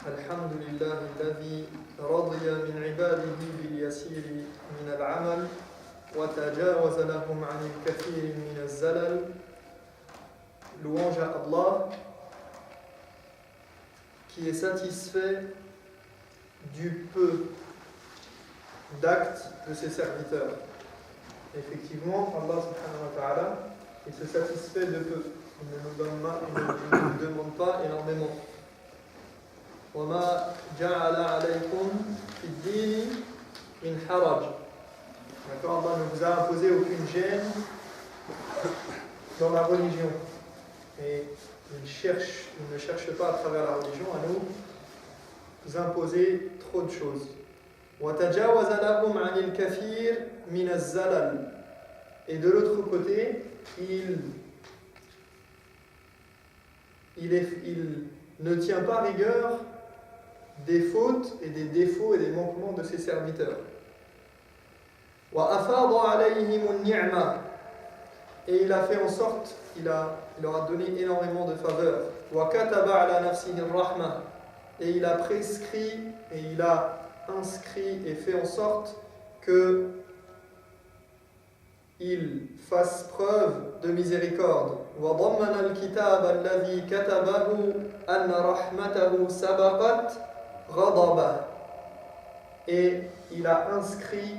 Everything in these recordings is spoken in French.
الحمد لله الذي رضي من عباده باليسير من العمل وتجاوز لهم عن الكثير من الزلل. Louange à Allah qui est satisfait du peu d'actes de ses serviteurs. Effectivement, Allah subhanahu wa ta'ala, il se satisfait de peu. Il ne nous demande pas énormément. وَمَا جَعَلَ عَلَيْكُمْ فِي الدِّينِ مِنْ حَرَجٍ. D'accord, Allah ne vous a imposé aucune gêne dans la religion. Et il ne cherche pas à travers la religion à nous imposer trop de choses. وَتَجَاوَزَ لَهُمْ عَنِ الْكَثِيرِ مِنَ الزَّلَلِ. Et de l'autre côté, il ne tient pas rigueur des fautes et des défauts et des manquements de ses serviteurs. وَأَفَاضَ عَلَيْهِمُ النِّعْمَةِ. Et il a fait en sorte, il leur a donné énormément de faveurs. وَكَتَبَ عَلَى نَفْسِهِ الرَّحْمَةِ. Et il a prescrit et il a inscrit et fait en sorte que il fasse preuve de miséricorde. وَضَمَّنَ الْكِتَابَ الَّذِي كَتَبَهُ أَنَّ رَحْمَتَهُ سَبَقَتْ غَضَبَهُ. Et il a inscrit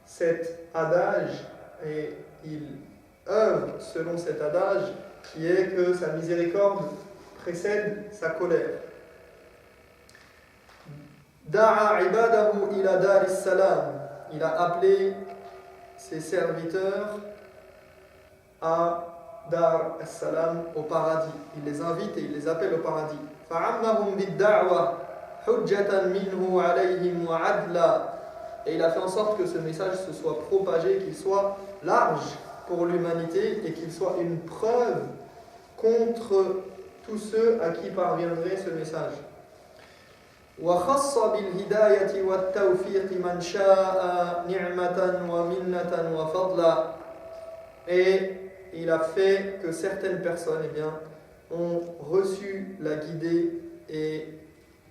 cet adage et il œuvre selon cet adage qui est que sa miséricorde précède sa colère. دَعَا عِبَادَهُ إِلَى دَارِ السَّلَامِ. Il a appelé ses serviteurs à Dar as-Salam, au paradis. Il les invite et il les appelle au paradis. فَعَمَّهُمْ بِالدَّعْوَةِ حُجَّةً مِنْهُ عَلَيْهِمْ وَعَدْلًا. Et il a fait en sorte que ce message se soit propagé, qu'il soit large pour l'humanité et qu'il soit une preuve contre tous ceux à qui parviendrait ce message. وَخَصَّ بِالْهِدَايَةِ وَالتَّوْفِيقِ مَنْ شَاءَ نِعْمَةً وَمِنَّةً وَفَضْلًا. Et il a fait que certaines personnes ont reçu la guidée et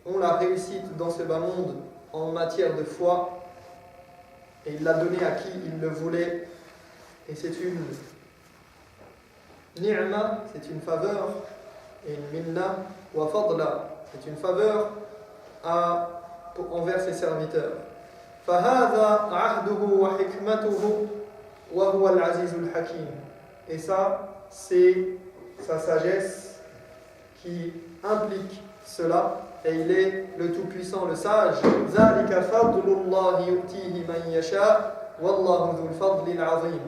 ont la réussite dans ce bas monde en matière de foi. Et il l'a donné à qui il le voulait. Et c'est une ni'ma, c'est une faveur, et une minna wa fadla, c'est une faveur envers ses serviteurs. فَهَذَا عَهْدُهُ وَحِكْمَتُهُ وَهُوَ الْعَزِيزُ الْحَكِيمُ. Et ça, c'est sa sagesse qui implique cela, et il est le tout-puissant, le sage. ذَلِكَ فَضْلُ اللَّهِ يُؤْتِيهِ مَنْ يَشَاءُ وَاللَّهُ ذُو الْفَضْلِ الْعَظِيمِ.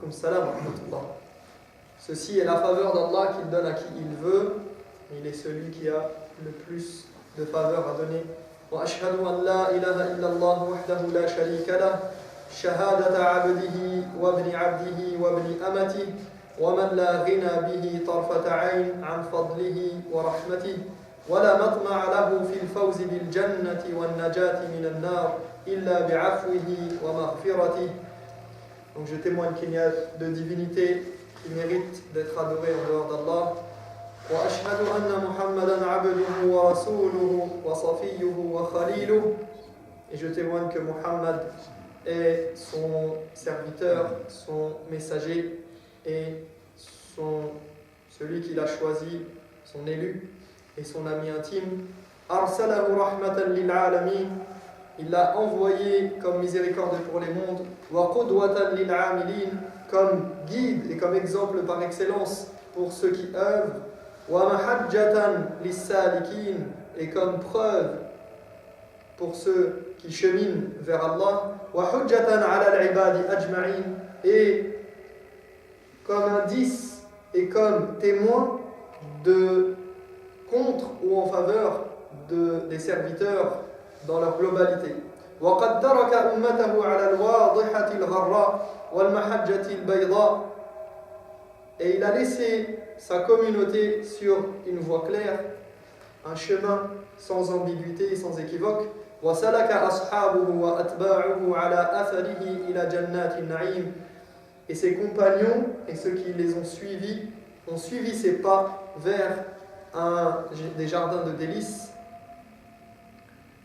Comme salam wa rahmatullah. Ceci est la faveur d'Allah qu'il donne à qui il veut. Il est celui qui a le plus de faveurs à donner. وأشهد أن لا إله إلا الله وحده لا شريك له شهادة عبده وابن عبده وابن أمته ومن لا غنى به طرفة عين عن فضله ورحمته ولا مطمع له في الفوز بالجنة والنجاة من النار إلا بعفوه ومغفرته. Donc je témoigne qu'il n'y a de divinité qui mérite d'être adorée en dehors d'Allah. وأشهد أن محمدًا عبده ورسوله وصفيه وخليله. Et je témoigne que Muhammad est son serviteur, son messager et celui qu'il a choisi, son élu et son ami intime. أرسله رحمة للعالمين. Il l'a envoyé comme miséricorde pour les mondes. وقدوة للعاملين. Comme guide et comme exemple par excellence pour ceux qui œuvrent. وَمَحَجَّةً لِلسَّالِكِينَ. Et comme preuve pour ceux qui cheminent vers Allah. وَحُجَّةً عَلَى الْعِبَادِ أَجْمَعِينَ. Et comme indice et comme témoin contre ou en faveur des serviteurs dans leur globalité. وَقَدْ تَرَكَ أُمَّتَهُ عَلَى الْوَاضِحَةِ الْغَرَّاءِ وَالْمَحَجَّةِ الْبَيْضَاءِ. Et il a laissé sa communauté sur une voie claire, un chemin sans ambiguïté et sans équivoque. وَسَلَكَ أَصْحَابُهُ وَأَتْبَاعُهُ عَلَى أَثَرِهِ إِلَى جَنَّاتِ النَّعِيمِ. Et ses compagnons et ceux qui les ont suivis ses pas vers des jardins de délices.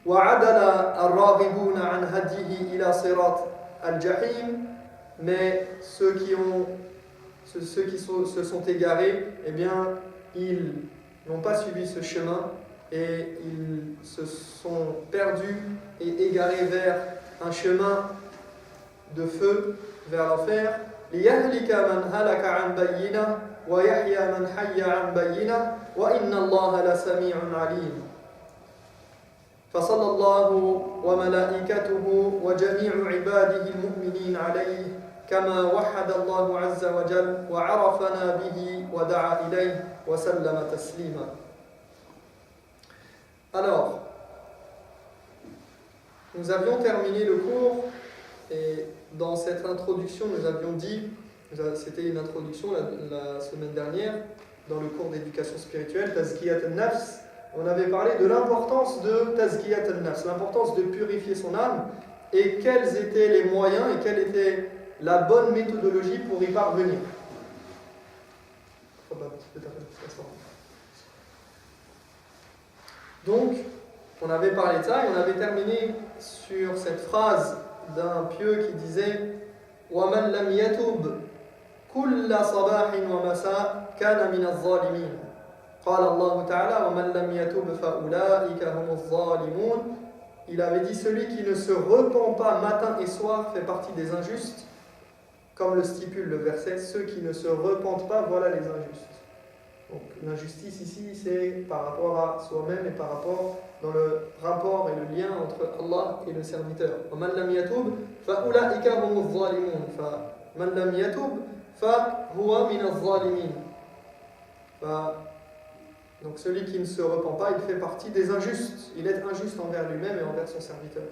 وَعَدَلَ الرَّاغِبُونَ عَنْ هَدْيِهِ إِلَى صِرَاطِ الْجَحِيمِ. Mais ceux qui se sont égarés, eh bien, ils n'ont pas suivi ce chemin et ils se sont perdus et égarés vers un chemin de feu, vers l'enfer. لِيَهْلِكَ مَنْ هَلَكَ عَنْ بَيِّنَةٍ وَيَحْيَى مَنْ حَيَّ عَنْ بَيِّنَةٍ وَإِنَّ اللَّهَ لَسَمِيعٌ عَلِيمٌ. فصلى الله وملائكته وجميع عباده المؤمنين عليه كما وحد الله عز وجل وعرفنا به ودعا إليه وسلم تسليما. Alors, nous avions terminé le cours et dans cette introduction nous avions dit, c'était une introduction la semaine dernière dans le cours d'éducation spirituelle, Tazkiyat al-Nafs. On avait parlé de l'importance de Tazkiyat al-Nafs, l'importance de purifier son âme et quels étaient les moyens et quelle était la bonne méthodologie pour y parvenir. Donc, on avait parlé de ça et on avait terminé sur cette phrase d'un pieux qui disait وَمَنْ لَمْ يَتُبْ كُلَّ صَبَاحٍ وَمَسَاءٍ كَانَ مِنَ الظَّالِمِينَ. قال الله تعالى ومن لم يتوب فأولئك هم الظالمون. Il avait dit celui qui ne se repent pas matin et soir fait partie des injustes, comme le stipule le verset, ceux qui ne se repentent pas, voilà les injustes. Donc l'injustice ici c'est par rapport à soi-même et par rapport dans le rapport et le lien entre Allah et le serviteur. ومن لم يتوب فأولئك هم الظالمون. فمن لم يتوب فهو من الظالمين. Donc celui qui ne se repent pas, il fait partie des injustes. Il est injuste envers lui-même et envers son serviteur.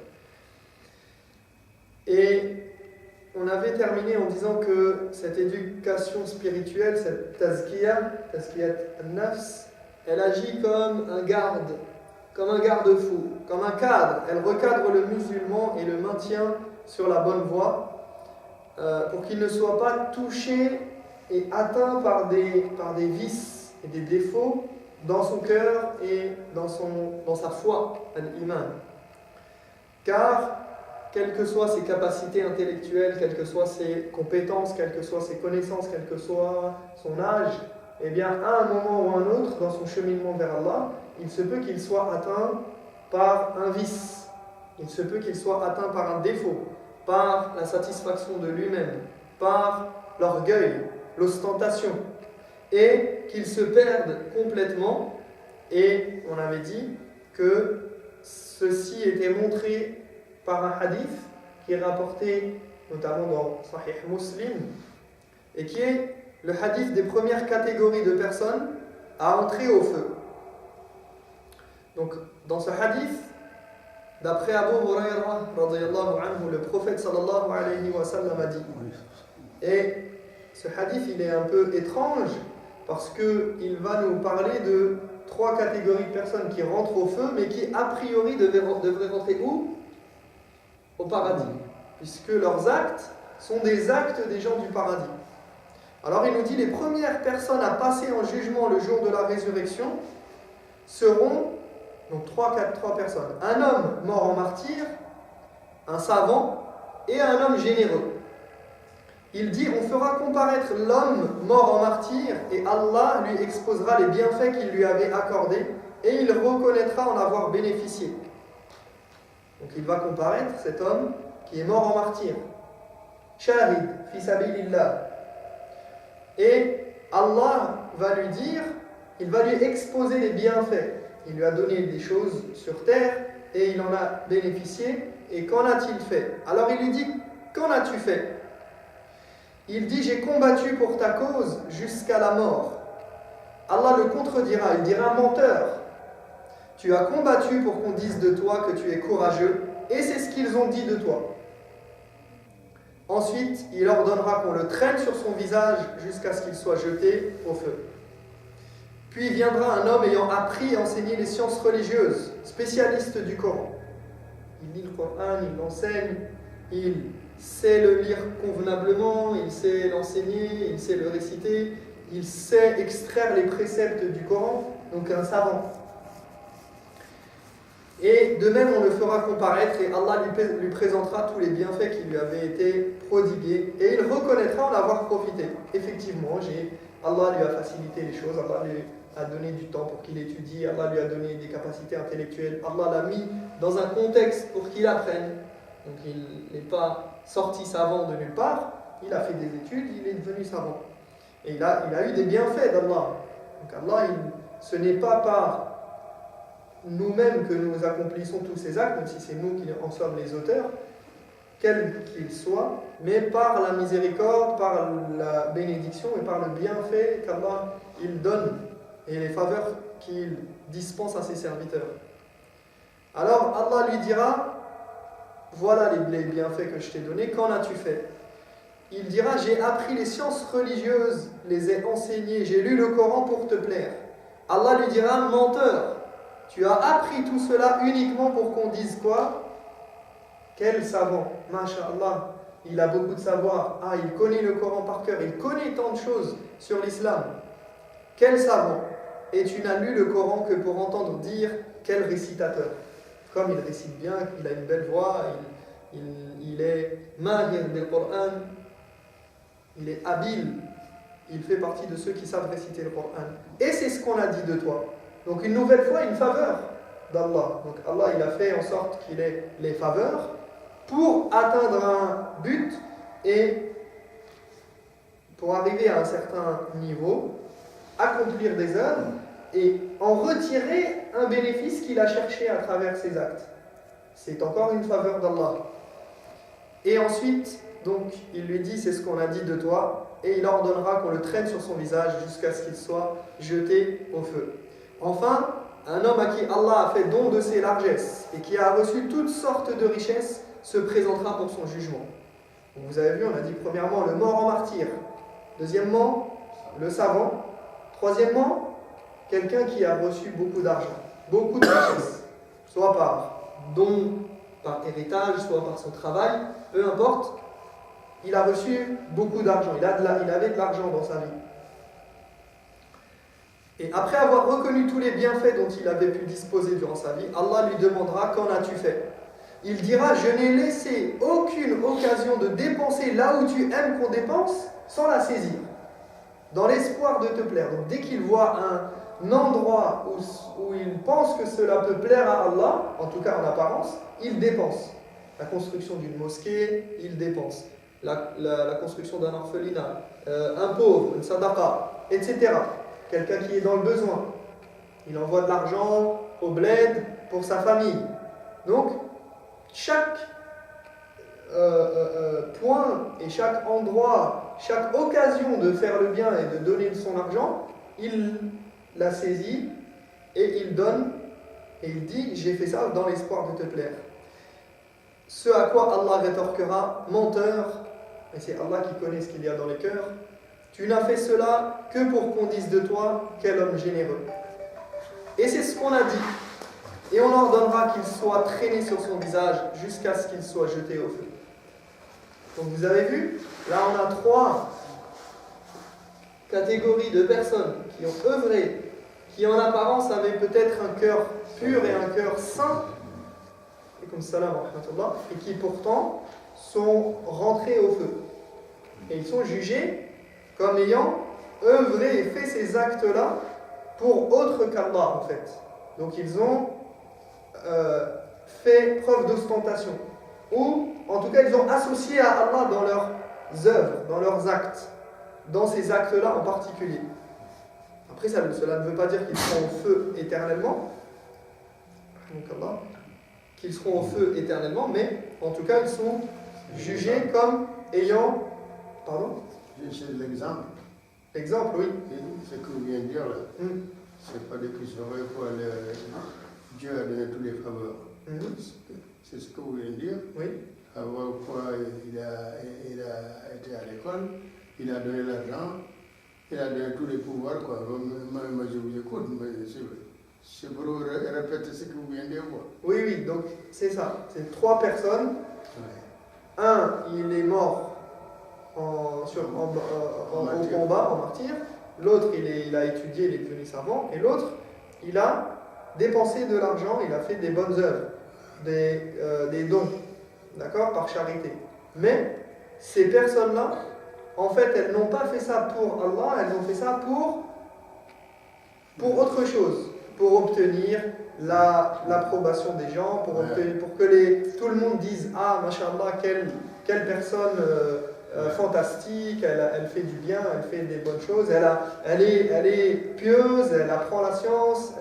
Et on avait terminé en disant que cette éducation spirituelle, cette tazkiyat al-nafs, elle agit comme un garde-fou, comme un cadre. Elle recadre le musulman et le maintient sur la bonne voie pour qu'il ne soit pas touché et atteint par des vices et des défauts dans son cœur et dans sa foi, l'iman. Car, quelles que soient ses capacités intellectuelles, quelles que soient ses compétences, quelles que soient ses connaissances, quel que soit son âge, eh bien, à un moment ou à un autre, dans son cheminement vers Allah, il se peut qu'il soit atteint par un vice, il se peut qu'il soit atteint par un défaut, par la satisfaction de lui-même, par l'orgueil, l'ostentation, et qu'il se perde complètement. Et on avait dit que ceci était montré par un hadith qui est rapporté notamment dans Sahih Muslim et qui est le hadith des premières catégories de personnes à entrer au feu. Donc dans ce hadith, d'après Abu Huraira radiyallahu anhu, le prophète sallallahu alayhi wa sallam a dit, et ce hadith il est un peu étrange parce qu'il va nous parler de 3 catégories de personnes qui rentrent au feu mais qui a priori devraient rentrer où? Au paradis, puisque leurs actes sont des actes des gens du paradis. Alors il nous dit les premières personnes à passer en jugement le jour de la résurrection seront donc 3 personnes. Un homme mort en martyr, un savant et un homme généreux. Il dit, on fera comparaître l'homme mort en martyr et Allah lui exposera les bienfaits qu'il lui avait accordés et il reconnaîtra en avoir bénéficié. Donc il va comparaître cet homme qui est mort en martyr. Shahid, fi sabilillah. Et Allah va lui dire, il va lui exposer les bienfaits. Il lui a donné des choses sur terre et il en a bénéficié. Et qu'en a-t-il fait? Alors il lui dit, qu'en as-tu fait? Il dit, j'ai combattu pour ta cause jusqu'à la mort. Allah le contredira, il dira, menteur. Tu as combattu pour qu'on dise de toi que tu es courageux, et c'est ce qu'ils ont dit de toi. Ensuite, il ordonnera qu'on le traîne sur son visage jusqu'à ce qu'il soit jeté au feu. Puis viendra un homme ayant appris et enseigné les sciences religieuses, spécialiste du Coran. Il lit le Coran, il l'enseigne, il sait le lire convenablement, il sait l'enseigner, il sait le réciter, il sait extraire les préceptes du Coran. donc un savant. Et de même, on le fera comparaître et Allah lui présentera tous les bienfaits qui lui avaient été prodigués et il reconnaîtra en avoir profité. Effectivement, Allah lui a facilité les choses, Allah lui a donné du temps pour qu'il étudie, Allah lui a donné des capacités intellectuelles, Allah l'a mis dans un contexte pour qu'il apprenne. Donc il n'est pas sorti savant de nulle part, il a fait des études, il est devenu savant. Et il a eu des bienfaits d'Allah. Donc Allah, ce n'est pas par nous-mêmes que nous accomplissons tous ces actes, même si c'est nous qui en sommes les auteurs, quels qu'ils soient, mais par la miséricorde, par la bénédiction et par le bienfait qu'Allah il donne et les faveurs qu'il dispense à ses serviteurs. Alors Allah lui dira, voilà les bienfaits que je t'ai donnés, qu'en as-tu fait? Il dira, j'ai appris les sciences religieuses, les ai enseignées, j'ai lu le Coran pour te plaire. Allah lui dira, menteur, tu as appris tout cela uniquement pour qu'on dise quoi? Quel savant, masha'Allah, il a beaucoup de savoir, il connaît le Coran par cœur, il connaît tant de choses sur l'islam. Quel savant! Et tu n'as lu le Coran que pour entendre dire quel récitateur. Comme il récite bien, il a une belle voix, il est mahir del Coran, il est habile, il fait partie de ceux qui savent réciter le Coran. Et c'est ce qu'on a dit de toi. Donc une nouvelle fois, une faveur d'Allah. Donc Allah, il a fait en sorte qu'il ait les faveurs pour atteindre un but et pour arriver à un certain niveau, accomplir des œuvres et en retirer un bénéfice qu'il a cherché à travers ses actes. C'est encore une faveur d'Allah. Et ensuite, donc, il lui dit, c'est ce qu'on a dit de toi, et il ordonnera qu'on le traîne sur son visage jusqu'à ce qu'il soit jeté au feu. Enfin, un homme à qui Allah a fait don de ses largesses et qui a reçu toutes sortes de richesses se présentera pour son jugement. Donc vous avez vu, on a dit premièrement le mort en martyr. Deuxièmement, le savant. Troisièmement, quelqu'un qui a reçu beaucoup d'argent, beaucoup de richesses, soit par don, par héritage, soit par son travail, peu importe, il a reçu beaucoup d'argent, il avait de l'argent dans sa vie. Et après avoir reconnu tous les bienfaits dont il avait pu disposer durant sa vie, Allah lui demandera, qu'en as-tu fait? Il dira, je n'ai laissé aucune occasion de dépenser là où tu aimes qu'on dépense sans la saisir, dans l'espoir de te plaire. Donc dès qu'il voit un endroit où il pense que cela peut plaire à Allah, en tout cas en apparence, il dépense. La construction d'une mosquée, il dépense. La construction d'un orphelinat, un pauvre, une sadaqa, etc. Quelqu'un qui est dans le besoin, il envoie de l'argent au bled pour sa famille. Donc, chaque point et chaque endroit, chaque occasion de faire le bien et de donner son argent, il la saisit et il donne et il dit, j'ai fait ça dans l'espoir de te plaire. Ce à quoi Allah rétorquera, menteur, et c'est Allah qui connaît ce qu'il y a dans les cœurs, tu n'as fait cela que pour qu'on dise de toi, quel homme généreux. Et c'est ce qu'on a dit. Et on ordonnera qu'il soit traîné sur son visage jusqu'à ce qu'il soit jeté au feu. Donc vous avez vu, là on a 3 catégories de personnes qui ont œuvré, qui en apparence avaient peut-être un cœur pur et un cœur saint, et comme salam wa rahmatullah, et qui pourtant sont rentrés au feu. Et ils sont jugés comme ayant œuvré et fait ces actes-là pour autre qu'Allah en fait. Donc ils ont fait preuve d'ostentation. Ou en tout cas ils ont associé à Allah dans leurs œuvres, dans leurs actes, dans ces actes-là en particulier. Après cela ne veut pas dire qu'ils seront au feu éternellement, donc Allah, qu'ils seront au feu éternellement, mais en tout cas ils sont jugés comme ayant... Pardon? C'est l'exemple. L'exemple, oui. Ce que vous venez de dire là, c'est pas des questions pour Dieu a donné toutes les faveurs. C'est ce que vous venez de dire. Oui. Avant quoi il a été à l'école, il a donné l'argent, il a donné tous les pouvoirs. Quoi. Moi, je vous écoute, mais c'est pour répéter ce que vous venez de dire. Quoi. Oui, donc c'est ça. C'est 3 personnes. Ouais. Un, il est mort au combat, en martyr. L'autre, il a étudié, il est devenu savant. Et l'autre, il a dépensé de l'argent, il a fait des bonnes œuvres, des dons, d'accord, par charité. Mais ces personnes-là, en fait, elles n'ont pas fait ça pour Allah, elles ont fait ça pour autre chose, pour obtenir l'approbation des gens, pour que tout le monde dise « Ah, mashallah, quelle personne fantastique, elle fait du bien, elle fait des bonnes choses, elle est pieuse, elle apprend la science,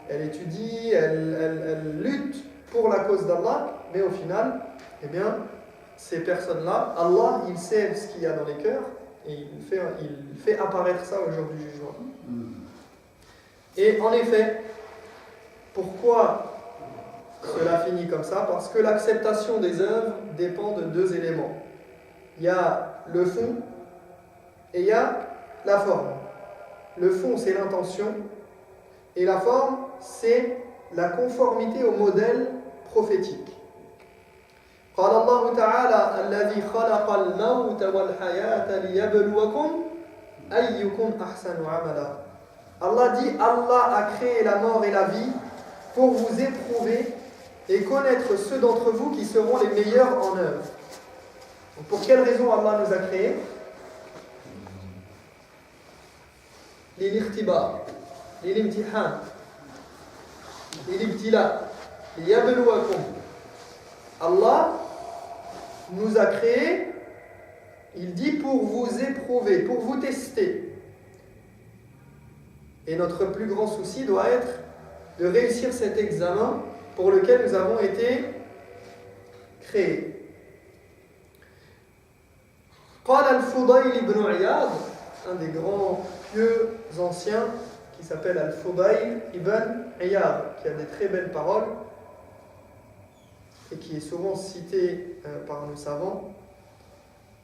elle étudie, elle lutte pour la cause d'Allah. » Mais au final, eh bien, ces personnes-là, Allah, il sait ce qu'il y a dans les cœurs et il fait apparaître ça au jour du jugement. Et en effet, pourquoi cela finit comme ça? Parce que l'acceptation des œuvres dépend de deux éléments. Il y a le fond et il y a la forme. Le fond, c'est l'intention, et la forme, c'est la conformité au modèle prophétique. قال الله تعالى الذي خلق الموت والحياة ليبلوكم أيكم أحسن عملا. Allah dit, Allah a créé la mort et la vie pour vous éprouver et connaître ceux d'entre vous qui seront les meilleurs en œuvre. Donc pour quelle raison Allah nous a créés? للاختبار, للامتحان, للابتلاء, ليبلوكم. Allah nous a créés, il dit, pour vous éprouver, pour vous tester. Et notre plus grand souci doit être de réussir cet examen pour lequel nous avons été créés. قال الفضيل بن عياض, un des grands pieux anciens qui s'appelle Al-Fudayl ibn Iyad, qui a des très belles paroles et qui est souvent cité par nos savants.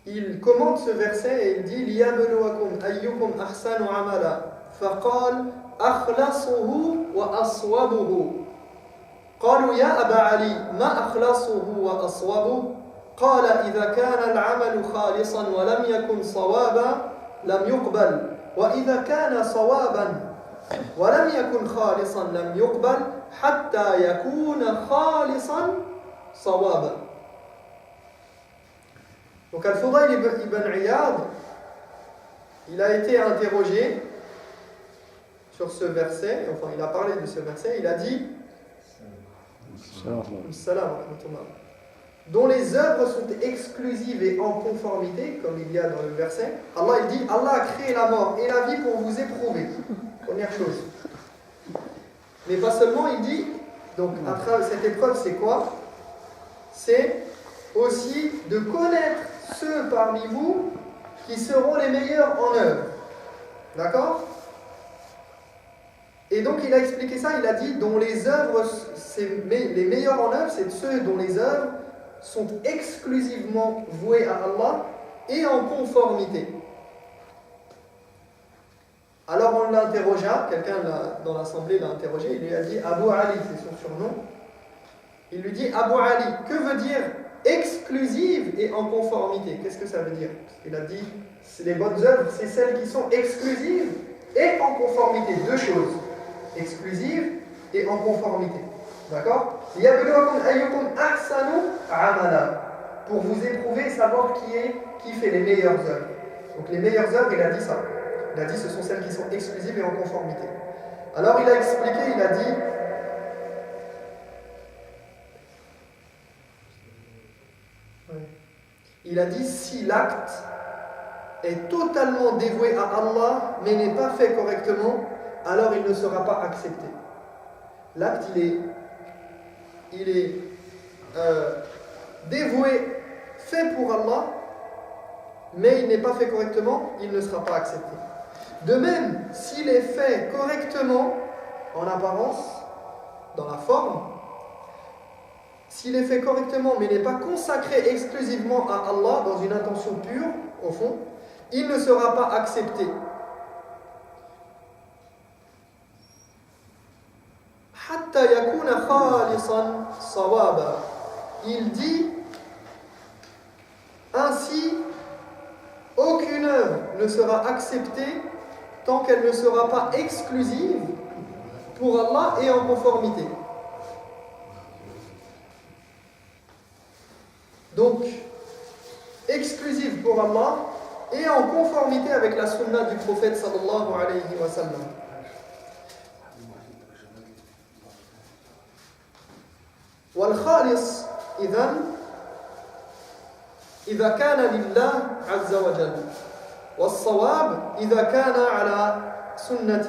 Il commente ce verset et il dit لِيَبْلُوَكُمْ أَيُّكُمْ أَحْسَنُ عَمَلًا فَقَالَ أَخْلَصُهُ وَأَصْوَبُهُ. قالوا يا أبا علي ما أخلصه وأصوبه؟ قال إذا كان العمل خالصا ولم يكن صوابا لم يقبل، وإذا كان صوابا ولم يكن خالصا لم يقبل حتى يكون خالصا صوابا. Donc Al-Fudayl ibn Iyad, il a été interrogé sur ce verset, enfin il a parlé de ce verset, il a dit dont les œuvres sont exclusives et en conformité, comme il y a dans le verset. Allah il dit, Allah a créé la mort et la vie pour vous éprouver. Première chose. Mais pas seulement, il dit, donc à travers cette épreuve, c'est quoi? C'est aussi de connaître ceux parmi vous qui seront les meilleurs en œuvre. D'accord? Et donc il a expliqué ça, il a dit dont les œuvres, les meilleurs en œuvre, c'est ceux dont les œuvres sont exclusivement vouées à Allah et en conformité. Alors on l'interrogea, quelqu'un dans l'assemblée l'a interrogé, il lui a dit Abu Ali, c'est son surnom. Il lui dit Abu Ali, que veut dire exclusive et en conformité? Qu'est-ce que ça veut dire? Il a dit les bonnes œuvres, c'est celles qui sont exclusives et en conformité. Deux choses, exclusive et en conformité. D'accord? Pour vous éprouver, savoir qui fait les meilleures œuvres. Donc les meilleures œuvres, il a dit ça. Il a dit ce sont celles qui sont exclusives et en conformité. Alors il a expliqué, il a dit si l'acte est totalement dévoué à Allah mais n'est pas fait correctement, alors il ne sera pas accepté. L'acte il est dévoué, fait pour Allah, mais il n'est pas fait correctement, il ne sera pas accepté. De même, s'il est fait correctement, en apparence, dans la forme, s'il est fait correctement mais n'est pas consacré exclusivement à Allah dans une intention pure, au fond, il ne sera pas accepté. Il dit ainsi, aucune œuvre ne sera acceptée tant qu'elle ne sera pas exclusive pour Allah et en conformité. Donc, exclusive pour Allah et en conformité avec la sunna du prophète sallallahu alayhi wa sallam. والخالص إذا كان لله عز وجل والصواب إذا كان على سنة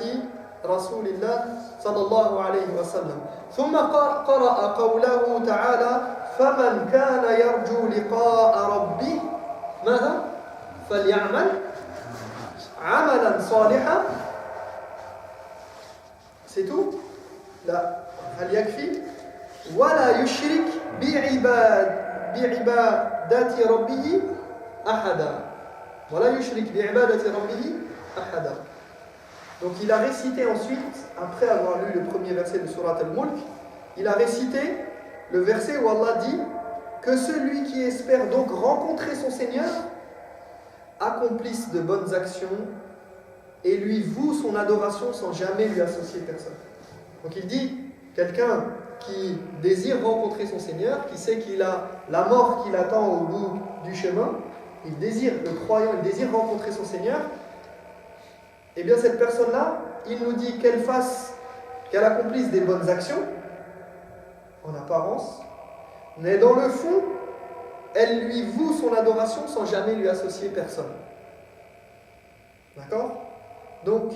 رسول الله صلى الله عليه وسلم ثم قرأ قوله تعالى فمن كان يرجو لقاء ربه ماذا؟ فليعمل عملا صالحا. C'est tout? لا. هل يكفي؟ ولا يشرك بعبادة ربه أحدا. ولا يشرك بعبادة ربه أحدا. Donc il a récité ensuite, après avoir lu le premier verset de Surat Al-Mulk, il a récité le verset où Allah dit que celui qui espère donc rencontrer son Seigneur accomplisse de bonnes actions et lui voue son adoration sans jamais lui associer personne. Donc il dit, quelqu'un qui désire rencontrer son Seigneur, qui sait qu'il a la mort qui l'attend au bout du chemin, il désire, le croyant, il désire rencontrer son Seigneur, eh bien cette personne-là, il nous dit qu'elle accomplisse des bonnes actions, en apparence, mais dans le fond, elle lui voue son adoration sans jamais lui associer personne. D'accord? Donc,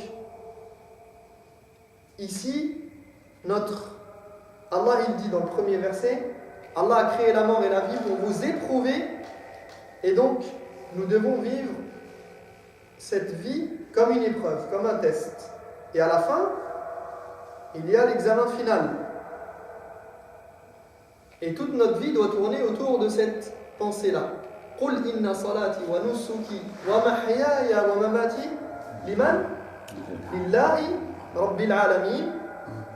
ici, Allah il dit dans le premier verset, Allah a créé la mort et la vie pour vous éprouver, et donc nous devons vivre cette vie comme une épreuve, comme un test. Et à la fin, il y a l'examen final. Et toute notre vie doit tourner autour de cette pensée-là. قُلْ إِنَّ صَلَاتِي وَنُسُكِي وَمَحْيَايَ وَمَمَاتِي لِمَنْ لِلَّهِ رَبِّ الْعَالَمِينَ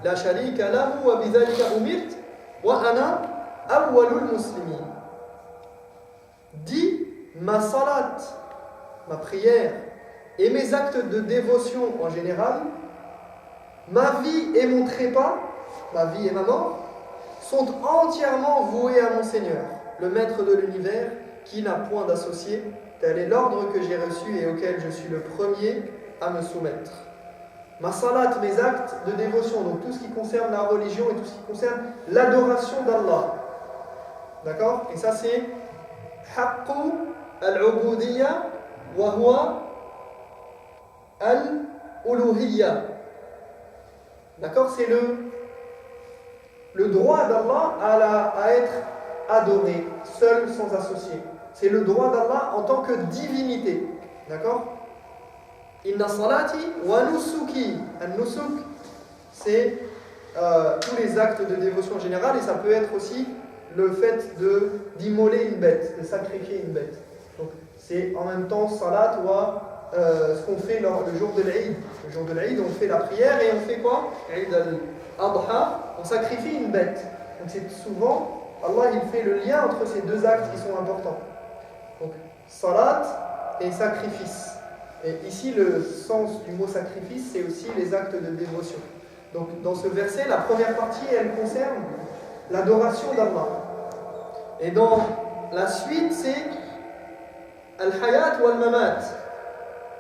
لَا شَرِيكَ لَهُ وَبِذَلِكَ أُمِرْتُ وَأَنَا أَوَّلُ الْمُسْلِمِينَ. Dis, ma salat, ma prière et mes actes de dévotion en général, ma vie et mon trépas, ma vie et ma mort, sont entièrement voués à mon Seigneur, le maître de l'univers, qui n'a point d'associé. Tel est l'ordre que j'ai reçu et auquel je suis le premier à me soumettre. Ma salat, mes actes de dévotion, donc tout ce qui concerne la religion et tout ce qui concerne l'adoration d'Allah. D'accord? Et ça c'est haqqu al-ubudiyya wa huwa al-uluhiyya. D'accord? C'est le droit d'Allah à être adoré, seul, sans associé. C'est le droit d'Allah en tant que divinité. D'accord? Inna salati wa nusuki. An-nusuk, c'est tous les actes de dévotion générale, et ça peut être aussi le fait d'immoler une bête, de sacrifier une bête. Donc c'est en même temps salat ou ce qu'on fait le jour de l'Aïd. Le jour de l'Aïd, on fait la prière et on fait quoi? Aïd al-Adha, on sacrifie une bête. Donc c'est souvent, Allah il fait le lien entre ces deux actes qui sont importants. Donc salat et sacrifice. Et ici le sens du mot sacrifice, c'est aussi les actes de dévotion. Donc dans ce verset, la première partie, elle concerne l'adoration d'Allah. Et dans la suite, c'est al-hayat wal-mamat.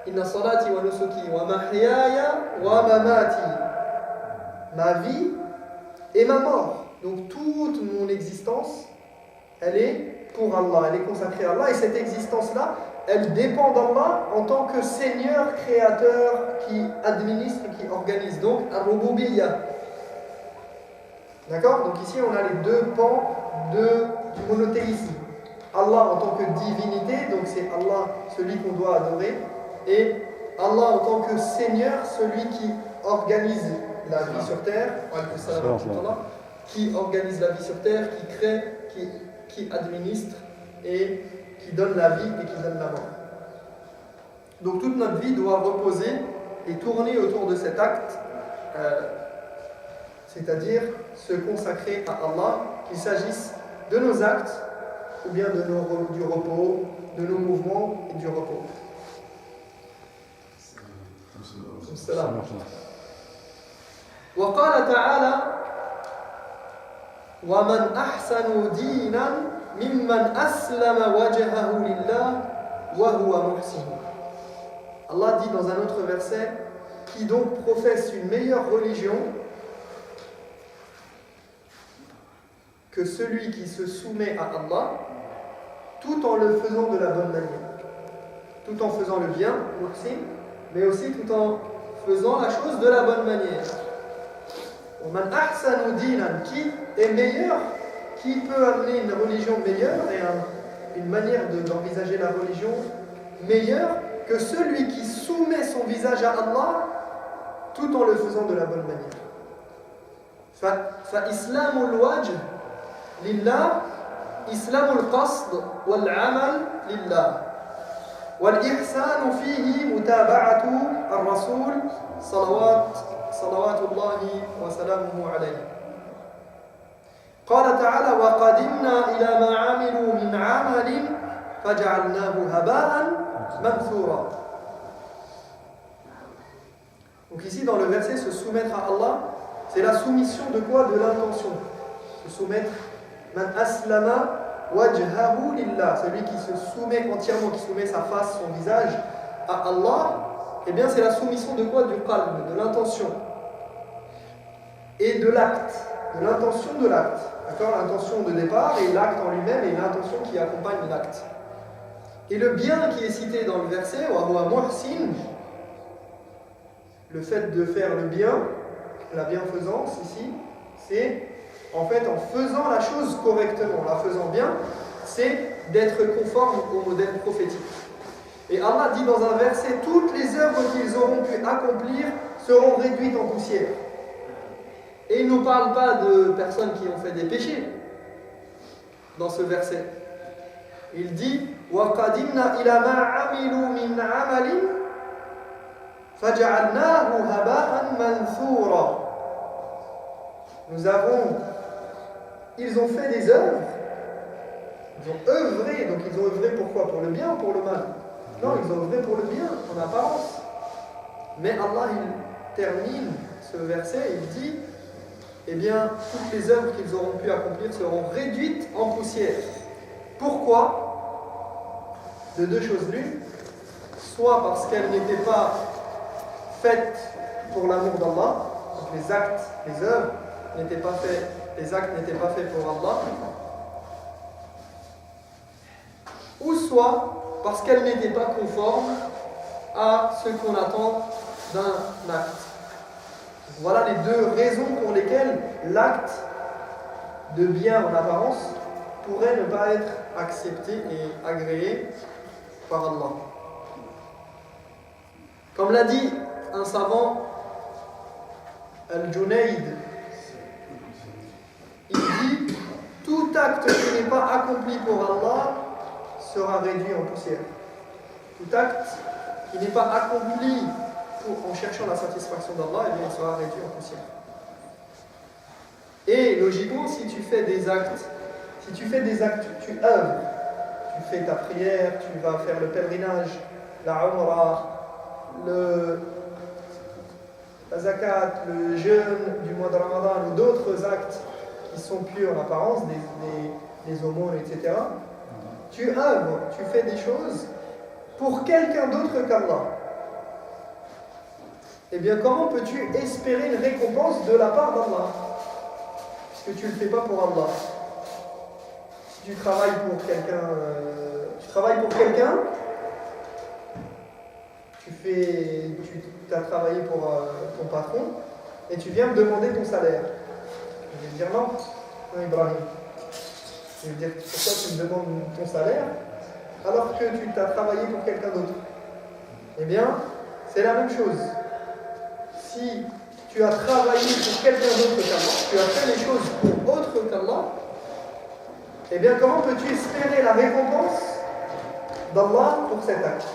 Inna salati wa nusuki wa mahyaya wa mamati. Ma vie et ma mort. Donc toute mon existence, elle est pour Allah, elle est consacrée à Allah. Et cette existence-là, elle dépend d'Allah en tant que Seigneur, créateur, qui administre, qui organise. Donc, ar-rububiyya. D'accord? Donc ici, on a les deux pans du monothéisme. Allah en tant que divinité, donc c'est Allah, celui qu'on doit adorer, et Allah en tant que Seigneur, celui qui organise la vie sur terre, qui organise la vie sur terre, qui crée, qui administre et qui donne la vie et qui donne la mort. Donc toute notre vie doit reposer et tourner autour de cet acte, c'est-à-dire se consacrer à Allah, qu'il s'agisse de nos actes ou bien du repos, de nos mouvements et du repos. وقال تعالى ومن أحسن دينا ممن أسلم وجهه لله وهو محسن. Allah dit dans un autre verset, qui donc professe une meilleure religion que celui qui se soumet à Allah, tout en le faisant de la bonne manière, tout en faisant le bien, muhsin, mais aussi tout en faisant la chose de la bonne manière. وَمَنْ أَحْسَنُ دِينًا, qui est meilleur, qui peut amener une religion meilleure et une manière d'envisager la religion meilleure que celui qui soumet son visage à Allah tout en le faisant de la bonne manière. فإسلام الوجه لله إسلام القصد والعمل لله والإحسان فيه متابعة الرسول صلوات الله وسلامه عليه. قال تعالى وقدمنا إلى ما عملوا من عمل فجعلناه هباء منثورا. Donc ici dans le verset se soumettre à Allah, c'est la soumission de quoi? De l'intention. Se soumettre man aslama wajhahu lillah, celui qui se soumet entièrement, qui soumet sa face, son visage à Allah, eh bien c'est la soumission de quoi? Du qalb, de l'intention et de l'acte, de l'intention de l'acte. D'accord? L'intention de départ et l'acte en lui-même et l'intention qui accompagne l'acte. Et le bien qui est cité dans le verset, wa huwa muhsin, le fait de faire le bien, la bienfaisance ici, c'est en fait en faisant la chose correctement, la faisant bien, c'est d'être conforme au modèle prophétique. Et Allah dit dans un verset, toutes les œuvres qu'ils auront pu accomplir seront réduites en poussière. Et il ne nous parle pas de personnes qui ont fait des péchés dans ce verset. Il dit وَقَدِمْنَا إِلَى مَا عَمِلُوا مِنْ عَمَلٍ فَجَعَلْنَاهُ هَبَاءً مَنْثُورًا. Ils ont fait des œuvres, ils ont œuvré, donc ils ont œuvré pourquoi? Pour le bien ou pour le mal? Non, ils ont œuvré pour le bien, en apparence. Mais Allah, il termine ce verset, il dit, eh bien, toutes les œuvres qu'ils auront pu accomplir seront réduites en poussière. Pourquoi? De deux choses l'une, soit parce qu'elles n'étaient pas faites pour l'amour d'Allah, donc les actes, les œuvres n'étaient pas faits, les actes n'étaient pas faits pour Allah, ou soit parce qu'elles n'étaient pas conformes à ce qu'on attend d'un acte. Voilà les deux raisons pour lesquelles l'acte de bien en apparence pourrait ne pas être accepté et agréé par Allah. Comme l'a dit un savant, Al-Junayd, il dit « Tout acte qui n'est pas accompli pour Allah sera réduit en poussière. » Tout acte qui n'est pas accompli en cherchant la satisfaction d'Allah, eh bien, il sera réduit en poussière. Et logiquement, si tu fais des actes, tu œuvres, tu fais ta prière, tu vas faire le pèlerinage, la umrah, la zakat, le jeûne du mois de Ramadan ou d'autres actes qui sont purs en apparence, des aumônes, etc. Tu œuvres, tu fais des choses pour quelqu'un d'autre qu'Allah. Eh bien, comment peux-tu espérer une récompense de la part d'Allah? Puisque tu ne le fais pas pour Allah. Si tu travailles pour quelqu'un, tu as travaillé pour ton patron et tu viens me demander ton salaire. Je vais dire non, Ibrahim. Je vais dire pourquoi tu me demandes ton salaire alors que tu t'as travaillé pour quelqu'un d'autre. Eh bien, c'est la même chose. Si tu as travaillé pour quelqu'un d'autre qu'Allah, tu as fait les choses pour autre qu'Allah, eh bien, comment peux-tu espérer la récompense d'Allah pour cet acte?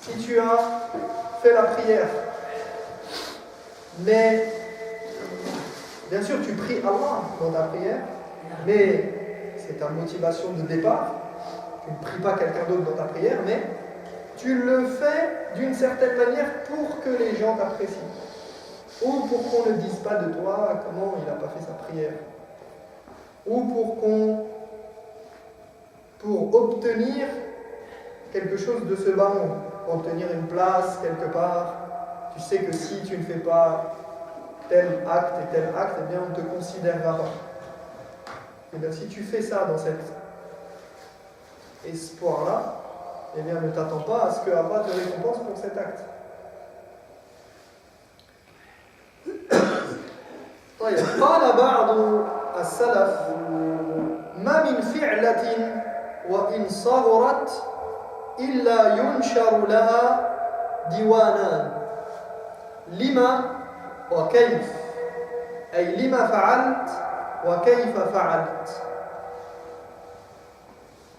Si tu as fait la prière, mais bien sûr tu pries Allah dans ta prière, mais c'est ta motivation de départ, tu ne pries pas quelqu'un d'autre dans ta prière, mais tu le fais d'une certaine manière pour que les gens t'apprécient. ou pour qu'on ne dise pas de toi comment il n'a pas fait sa prière, ou pour obtenir quelque chose de ce bas monde, pour obtenir une place quelque part. Tu sais que si tu ne fais pas tel acte, eh bien on ne te considérera pas. Et bien si tu fais ça dans cet espoir-là, eh bien ne t'attends pas à ce que Allah te récompense pour cet acte. قال بعض السلف ما من فعلة وإن صغرت إلا ينشر لها ديوانان لما وكيف أي لما فعلت وكيف فعلت.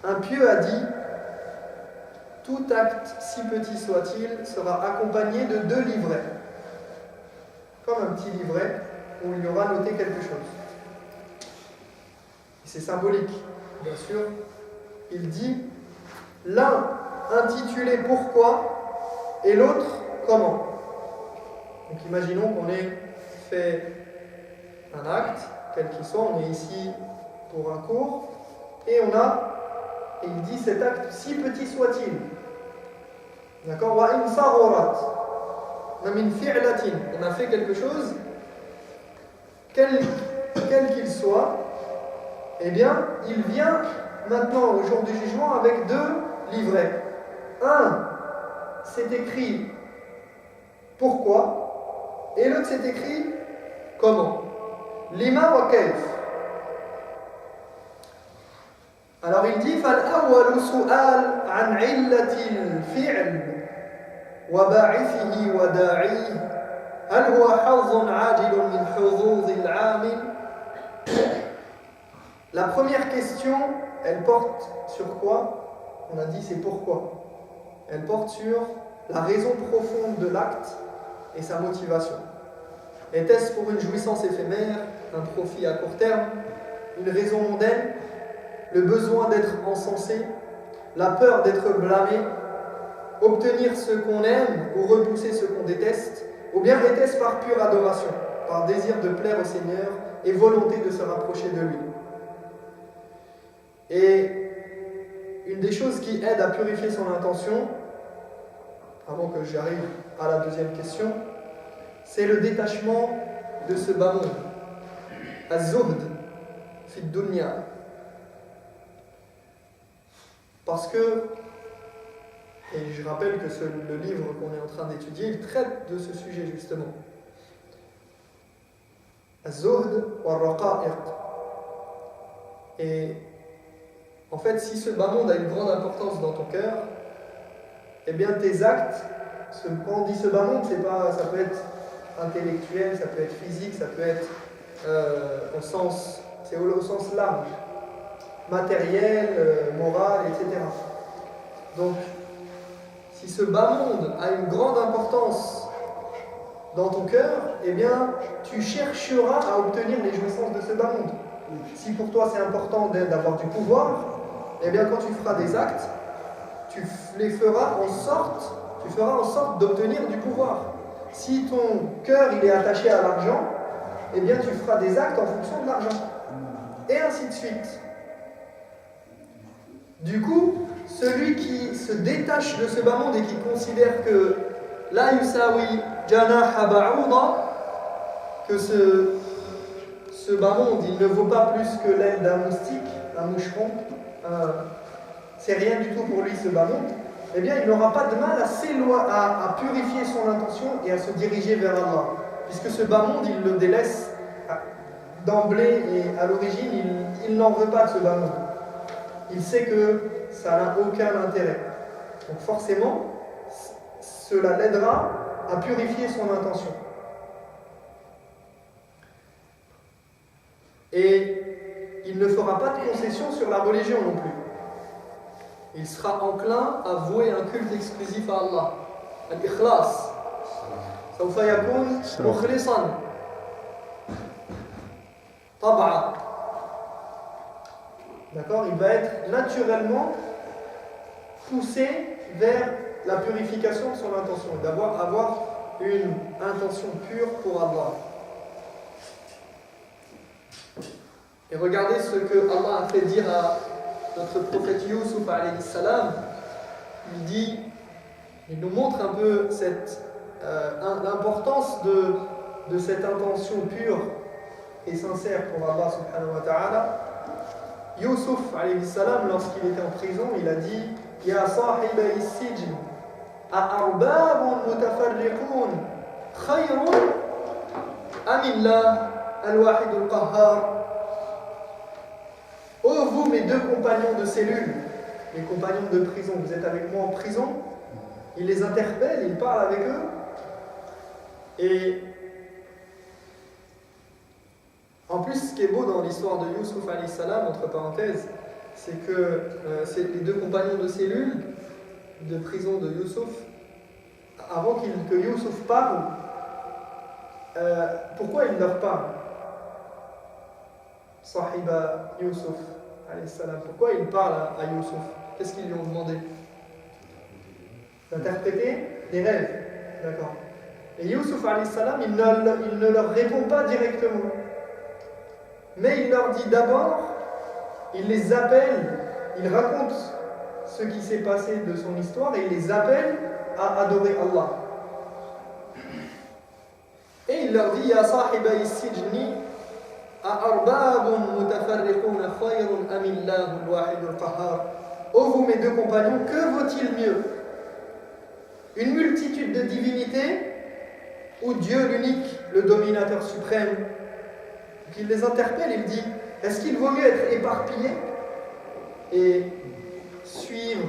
Un pieux a dit: tout acte, si petit soit-il, sera accompagné de 2 livrets, comme un petit livret où il y aura noté quelque chose. C'est symbolique, bien sûr. Il dit l'un intitulé pourquoi et l'autre comment. Donc imaginons qu'on ait fait un acte, quel qu'il soit, on est ici pour un cours, et il dit cet acte, si petit soit-il. D'accord? Wa in sagorat. Min fi'latin. On a fait quelque chose, quel qu'il soit, eh bien, il vient maintenant au jour du jugement avec 2 livrets. Un, c'est écrit pourquoi, et l'autre c'est écrit comment. Lima wa kayf. Alors il dit فالأول سؤال عن علة الفعل وباعثه وداعيه هل هو حظ عاجل من حظوظ العامل. La première question, elle porte sur quoi? On a dit c'est pourquoi. Elle porte sur la raison profonde de l'acte et sa motivation. Était-ce pour une jouissance éphémère, un profit à court terme, une raison mondaine, le besoin d'être encensé, la peur d'être blâmé, obtenir ce qu'on aime ou repousser ce qu'on déteste, ou bien était-ce par pure adoration, par désir de plaire au Seigneur et volonté de se rapprocher de lui. Et une des choses qui aide à purifier son intention, avant que j'arrive à la deuxième question, c'est le détachement de ce bas monde. Az-zuhd fi dunya. Parce que, et je rappelle que le livre qu'on est en train d'étudier, il traite de ce sujet justement. Az-zuhd wa raqa'iq. Et en fait, si ce bas monde a une grande importance dans ton cœur, eh bien tes actes, quand on dit ce bas monde, ça peut être intellectuel, ça peut être physique, ça peut être au sens large, matériel, moral, etc. Donc, si ce bas monde a une grande importance dans ton cœur, eh bien, tu chercheras à obtenir les jouissances de ce bas monde. Si pour toi c'est important d'avoir du pouvoir, eh bien, quand tu feras des actes, tu feras en sorte d'obtenir du pouvoir. Si ton cœur il est attaché à l'argent, eh bien, tu feras des actes en fonction de l'argent. Et ainsi de suite. Du coup, celui qui se détache de ce bas monde et qui considère que la yusawi janaha ba'uda, que ce bas monde il ne vaut pas plus que l'aile d'un moustique, un moucheron, c'est rien du tout pour lui ce bas monde, eh bien il n'aura pas de mal à purifier son intention et à se diriger vers Allah, puisque ce bas monde il le délaisse d'emblée et à l'origine il n'en veut pas de ce bas monde. Il sait que ça n'a aucun intérêt. Donc forcément, cela l'aidera à purifier son intention. Et il ne fera pas de concession sur la religion non plus. Il sera enclin à vouer un culte exclusif à Allah. Al-Ikhlas. Sawfa yakun mukhlisan. Tab'a. D'accord? Il va être naturellement poussé vers la purification de son intention, avoir une intention pure pour Allah. Et regardez ce que Allah a fait dire à notre prophète Youssouf alayhi salam. Il nous montre un peu l'importance de cette intention pure et sincère pour Allah subhanahu wa ta'ala. Youssouf alayhi salam, lorsqu'il était en prison, il a dit Ya sahiba is-sijn a'arbabun mutafarriqun khayrun amillah al-wahid al-qahhar. Ô vous, mes deux compagnons de cellule, mes compagnons de prison, vous êtes avec moi en prison. Il les interpelle, il parle avec eux. Et en plus, ce qui est beau dans l'histoire de Youssouf alayhi salam, entre parenthèses, c'est que c'est les deux compagnons de cellule de prison de Youssouf, avant que Youssouf parle, pourquoi il leur parle? Sahiba Youssouf alayhi salam, pourquoi il parle à Youssouf? Qu'est-ce qu'ils lui ont demandé? D'interpréter des rêves. D'accord. Et Youssouf alayhi salam, il ne leur répond pas directement. Mais il leur dit d'abord, il les appelle, il raconte ce qui s'est passé de son histoire et il les appelle à adorer Allah. Et il leur dit Ya sahiba is-sijni a'arbabun mutafarriquna khayrun amillahu al-wahid al-qahhar. Ô vous mes deux compagnons, que vaut-il mieux? Une multitude de divinités ou Dieu l'unique, le dominateur suprême? Donc il les interpelle, il dit est-ce qu'il vaut mieux être éparpillé et suivre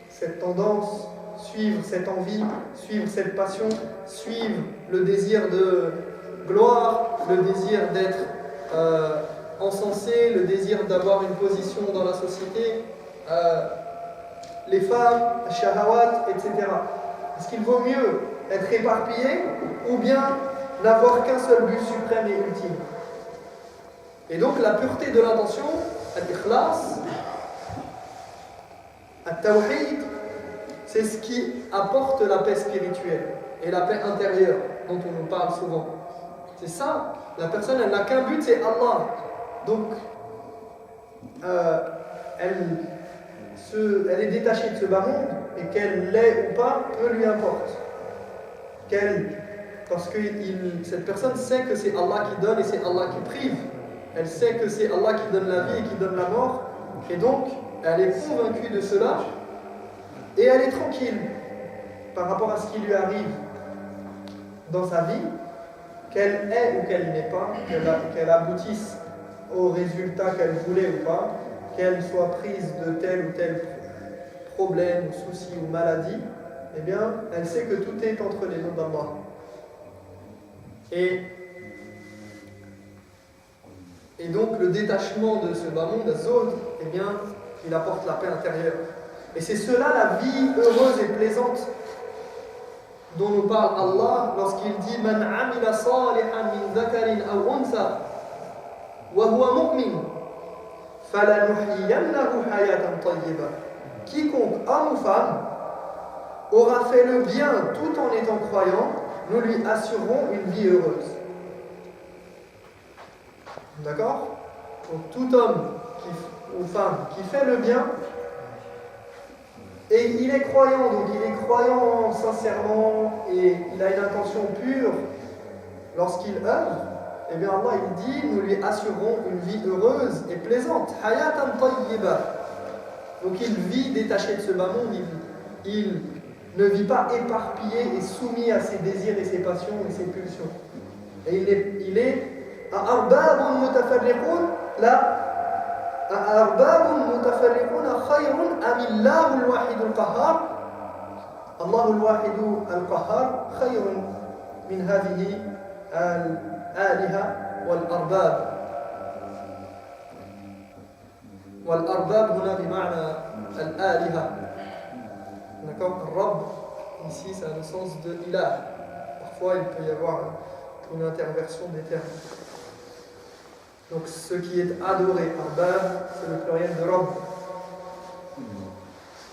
cette tendance, suivre cette envie, suivre cette passion, suivre le désir de gloire, le désir d'être encensé, le désir d'avoir une position dans la société, les femmes, shahawat, etc. Est-ce qu'il vaut mieux être éparpillé ou bien n'avoir qu'un seul but suprême et ultime? Et donc la pureté de l'intention, al-ikhlas, al-tawhid, c'est ce qui apporte la paix spirituelle et la paix intérieure dont on nous parle souvent. C'est ça, la personne elle n'a qu'un but, c'est Allah. Donc elle est détachée de ce bas monde et qu'elle l'ait ou pas, peu lui importe. Parce que cette personne sait que c'est Allah qui donne et c'est Allah qui prive. Elle sait que c'est Allah qui donne la vie et qui donne la mort. Et donc, elle est convaincue de cela. Et elle est tranquille par rapport à ce qui lui arrive dans sa vie, qu'elle ait ou qu'elle n'ait pas, qu'elle aboutisse au résultat qu'elle voulait ou pas, qu'elle soit prise de tel ou tel problème, ou souci ou maladie, eh bien, elle sait que tout est entre les mains d'Allah. Et donc le détachement de ce bas monde, Zod, eh bien, il apporte la paix intérieure. Et c'est cela la vie heureuse et plaisante dont nous parle Allah lorsqu'il dit Man amila salihan min dhakarin aw untha wa huwa mu'min falanuhyiyannahu hayatan tayyiba. Quiconque, homme ou femme, aura fait le bien tout en étant croyant, nous lui assurerons une vie heureuse. D'accord? Donc tout homme ou femme qui fait le bien, et il est croyant, donc il est croyant sincèrement et il a une intention pure lorsqu'il œuvre, eh bien Allah il dit, nous lui assurerons une vie heureuse et plaisante. Hayatan tayyiba. Donc il vit détaché de ce bas monde, il ne vit pas éparpillé et soumis à ses désirs et ses passions et ses pulsions. Et il est أأرباب متفرقون لا أأرباب متفرقون خير أم الله الواحد القهار الله الواحد القهار خير من هذه الآلهة والأرباب هنا بمعنى الآلهة. D'accord? Rabb ici ça a le sens de ilah. Parfois il peut y avoir une interversion des termes. Donc ce qui est adoré, Arbab, c'est le pluriel de Rabb,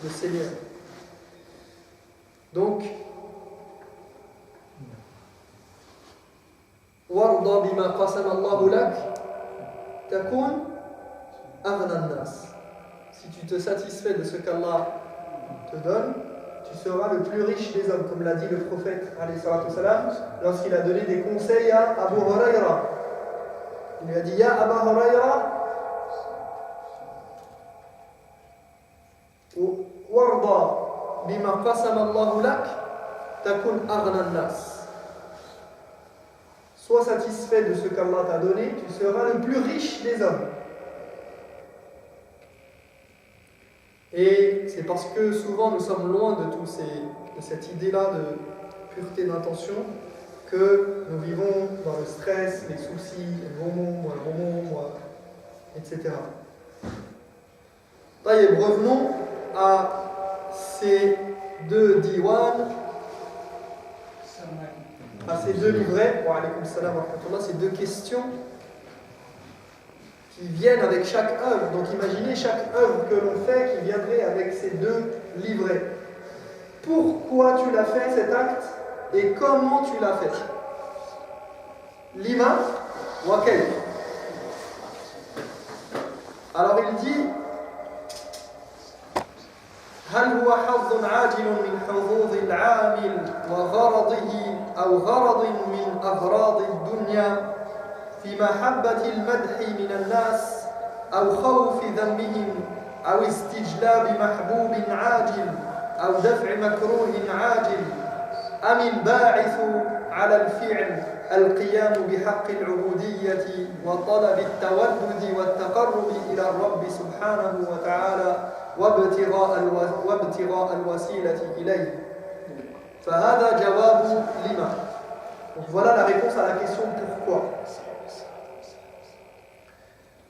le Seigneur. Donc, وارضى بما قسم الله لك تكون أغنى الناس. Si tu te satisfais de ce qu'Allah te donne, tu seras le plus riche des hommes, comme l'a dit le prophète alayhi salatu wassalam, lorsqu'il a donné des conseils à Abu Huraira. Il lui a dit: Ya Abu Huraira, warda bima qasama Allahu lak takun aghna an-nas. Sois satisfait de ce qu'Allah t'a donné, tu seras le plus riche des hommes. Et c'est parce que souvent nous sommes loin de cette idée-là de pureté d'intention que nous vivons dans le stress, les soucis, etc. Taïeb, revenons à ces deux diwan, à ces deux livrets, wa alaykoum salam wa rahmatullah, ces deux questions qui viennent avec chaque œuvre. Donc imaginez chaque œuvre que l'on fait qui viendrait avec ces deux livrets. Pourquoi tu l'as fait cet acte et comment tu l'as fait? Lima wa kayf. Alors il dit: هل هو حظ عاجل من حظوظ العامل وغرضه أو غرض من أغراض الدنيا في محبة المدح من الناس أو خوف ذمهم أو استجلاب محبوب عاجل أو دفع مكروه عاجل أم الباعث على الفعل القيام بحق العبودية وطلب التودد والتقرب إلى الرب سبحانه وتعالى وابتغاء الوسيلة إليه. فهذا جواب لما. Donc voilà la réponse à la question pourquoi.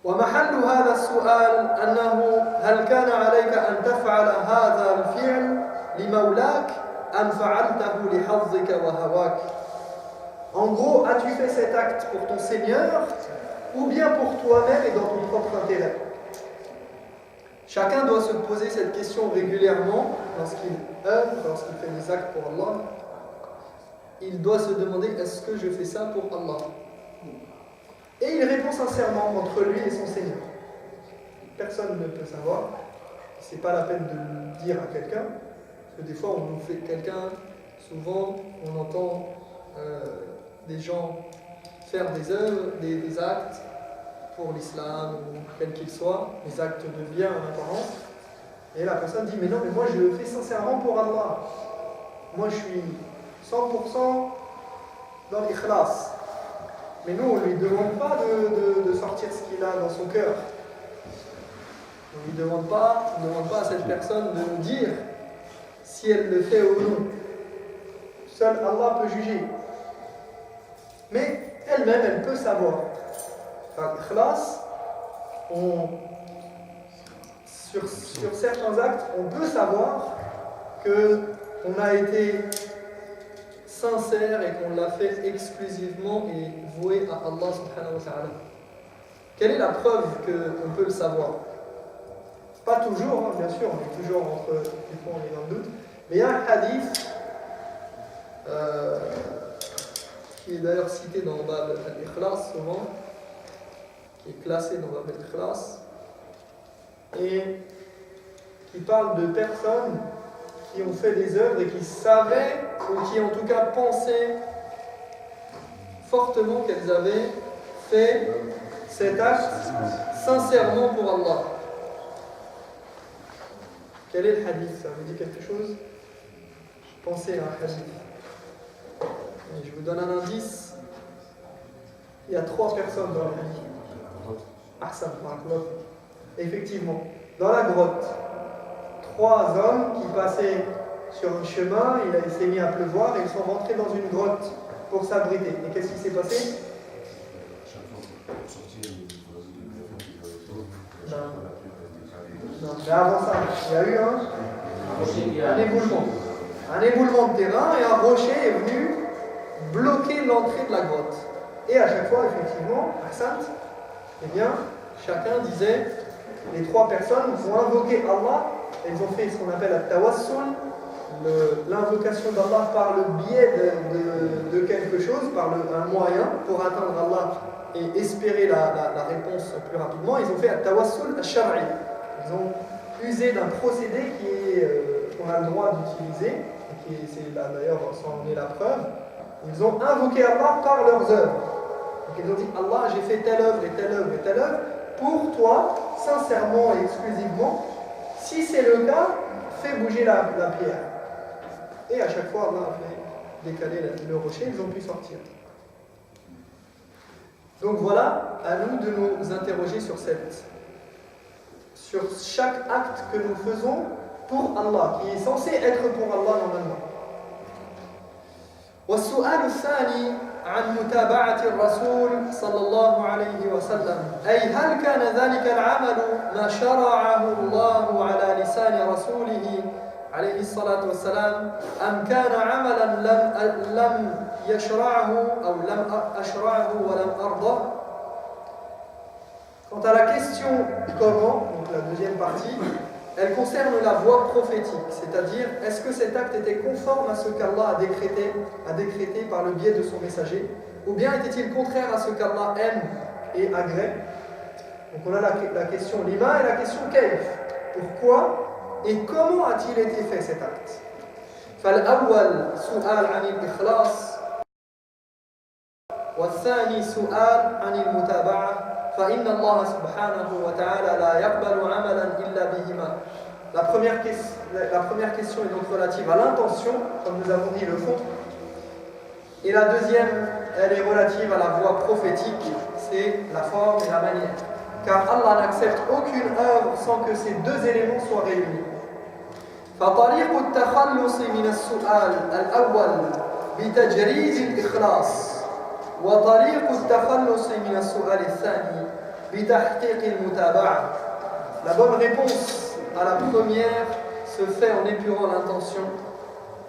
ومحل هذا السؤال أنه هل كان عليك أن تفعل هذا الفعل لمولاك أم فعلته لحظك وهواك. En gros, as-tu fait cet acte pour ton Seigneur ou bien pour toi-même et dans ton propre intérêt? Chacun doit se poser cette question régulièrement lorsqu'il œuvre, lorsqu'il fait des actes pour Allah. Il doit se demander: est-ce que je fais ça pour Allah? Et il répond sincèrement entre lui et son Seigneur. Personne ne peut savoir. C'est pas la peine de le dire à quelqu'un. Parce que des fois, on nous fait quelqu'un, souvent, on entend des gens faire des œuvres, des actes pour l'islam, ou quel qu'il soit, des actes de bien en apparence. Et la personne dit: mais non, mais moi je le fais sincèrement pour Allah. Moi je suis 100% dans l'ikhlas. Mais nous, on ne lui demande pas de sortir ce qu'il a dans son cœur. On ne lui demande pas à cette personne de nous dire si elle le fait ou non. Seul Allah peut juger. Mais elle-même, elle peut savoir. Par l'ikhlas, sur certains actes, on peut savoir qu'on a été sincère et qu'on l'a fait exclusivement et voué à Allah subhanahu wa ta'ala. Quelle est la preuve qu'on peut le savoir? Pas toujours, hein, bien sûr, on est toujours entre des fois on est dans le doute, mais il y a un hadith qui est d'ailleurs cité dans Bab al-Ikhlas souvent, qui est classé dans Bab al-Ikhlas, et qui parle de personnes qui ont fait des œuvres et qui savaient, ou qui en tout cas pensaient fortement qu'elles avaient fait cet acte sincèrement pour Allah. Quel est le hadith? Ça vous dit quelque chose? Pensez à un hadith. Et je vous donne un indice. Il y a 3 personnes dans le hadith. Ahsan, effectivement, dans la grotte, 3 hommes qui passaient sur un chemin, il s'est mis à pleuvoir et ils sont rentrés dans une grotte pour s'abriter. Et qu'est-ce qui s'est passé? Non, mais avant ça, il y a eu un éboulement. Un éboulement de terrain et un rocher est venu bloquer l'entrée de la grotte. Et à chaque fois, effectivement, à Sainte, eh bien, chacun disait, les 3 personnes ont invoqué Allah, elles ont fait ce qu'on appelle la tawassul, l'invocation d'Allah par le biais de quelque chose, par un moyen pour atteindre Allah et espérer la réponse plus rapidement, ils ont fait al-tawassul al-shar'i. Ils ont usé d'un procédé qu'on a le droit d'utiliser, et c'est d'ailleurs, ça en est la preuve. Ils ont invoqué Allah par leurs œuvres. Donc ils ont dit, Allah, j'ai fait telle œuvre et telle œuvre et telle œuvre pour toi, sincèrement et exclusivement. Si c'est le cas, fais bouger la pierre. Et à chaque fois, Allah a fait décaler le rocher, ils ont pu sortir. Donc voilà, à nous de nous interroger sur chaque acte que nous faisons pour Allah, qui est censé être pour Allah normalement. والسؤال الثاني عن متابعة الرسول صلى الله عليه وسلم أي هل كان ذلك العمل ما شرعه الله على لسان رسوله عليه الصلاة والسلام أم كان عملا لم يشرعه أو لم أشرعه ولم أرضه. Quant à la question comment, donc la deuxième partie, elle concerne la voie prophétique, c'est-à-dire est-ce que cet acte était conforme à ce qu'Allah a décrété par le biais de son messager, ou bien était-il contraire à ce qu'Allah aime et agrée. Donc on a la question lima et la question kayf. Pourquoi et comment a-t-il été fait cet acte? فالأول سؤال عن الإخلاص والثاني سؤال عن المتابعة فإن الله سبحانه وتعالى لا يقبل عملا إلا بهما. La première question est donc relative à l'intention, comme nous avons dit le fond. Et la deuxième, elle est relative à la voie prophétique, c'est la forme et la manière. Car Allah n'accepte aucune œuvre sans que ces deux éléments soient réunis. فطريق التخلص من السؤال الأول بتجريد الإخلاص وطريق التخلص من السؤال الثاني بتحقيق المتابعة. La bonne réponse à la première se fait en épurant l'intention.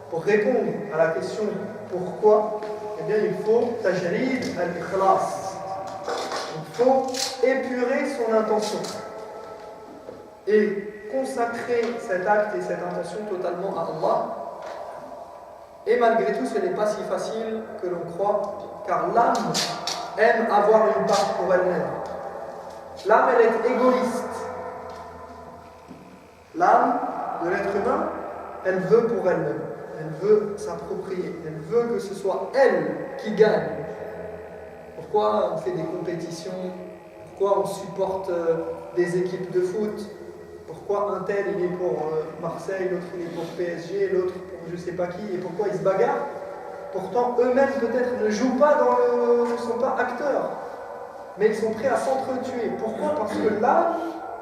Pour répondre à la question pourquoi, eh bien il faut tajrid al-ikhlas. Il faut épurer son intention et consacrer cet acte et cette intention totalement à Allah. Et malgré tout, ce n'est pas si facile que l'on croit, car l'âme aime avoir une part pour elle-même. L'âme, elle est égoïste. L'âme de l'être humain, elle veut pour elle-même. Elle veut s'approprier. Elle veut que ce soit elle qui gagne. Pourquoi on fait des compétitions? Pourquoi on supporte des équipes de foot? Pourquoi un tel il est pour Marseille, l'autre il est pour PSG, l'autre pour je ne sais pas qui, et pourquoi ils se bagarrent? Pourtant eux-mêmes peut-être ne jouent pas ne sont pas acteurs, mais ils sont prêts à s'entretuer. Pourquoi? Parce que l'âme,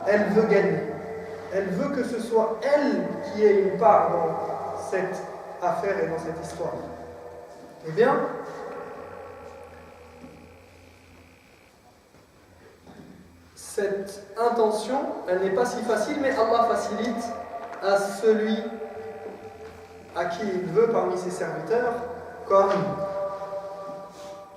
elle veut gagner. Elle veut que ce soit elle qui ait une part dans cette affaire et dans cette histoire. Eh bien, cette intention, elle n'est pas si facile, mais Allah facilite à celui à qui il veut parmi ses serviteurs, comme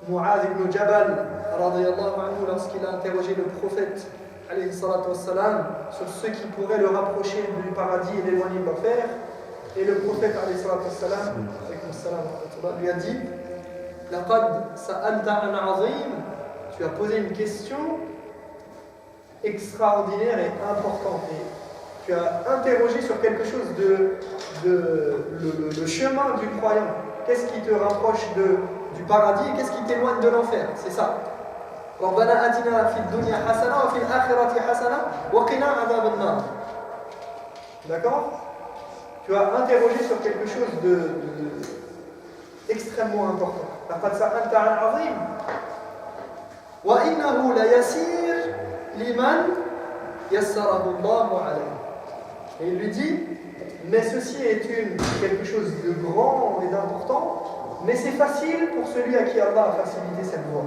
Mu'adh ibn Jabal, radiyallahu anhu, lorsqu'il a interrogé le prophète, alayhi salatu wassalam, sur ce qui pourrait le rapprocher du paradis et l'éloigner de l'enfer. Et le prophète, alayhi salatu wassalam, lui a dit, Laqad sa'alta an 'azim, tu as posé une question extraordinaire et importante. Et tu as interrogé sur quelque chose le chemin du croyant. Qu'est-ce qui te rapproche du paradis et qu'est-ce qui t'éloigne de l'enfer? C'est ça. رَبَّنَا آتِنَا فِي الدُّنْيَا حَسَنَةً وَفِي الْآخِرَةِ حَسَنَةً وَقِنَا عَذَابَ النَّارِ. D'accord? Tu as interrogé sur quelque chose extrêmement important. لَقَدْ سَأَلْتَ عَنْ عَظِيمٍ وَإِنَّهُ لَيَسِيرٌ لِمَنْ يَسَّرَهُ اللَّهُ عَلَيْهِ. Et il lui dit, mais ceci est quelque chose de grand et d'important, mais c'est facile pour celui à qui Allah a facilité cette voie.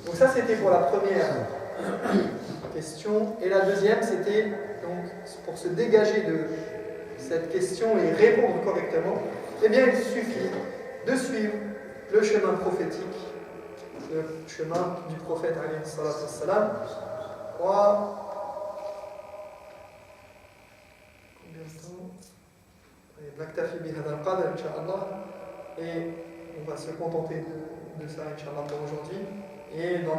Donc ça c'était pour la première question. Et la deuxième c'était donc pour se dégager de cette question et répondre correctement, eh bien il suffit de suivre le chemin prophétique, le chemin du prophète alayhi salatu wassalam. Combien de temps? نكتفي بهذا القدر إن شاء الله et on va se contenter de ça Inch'Allah pour aujourd'hui et dans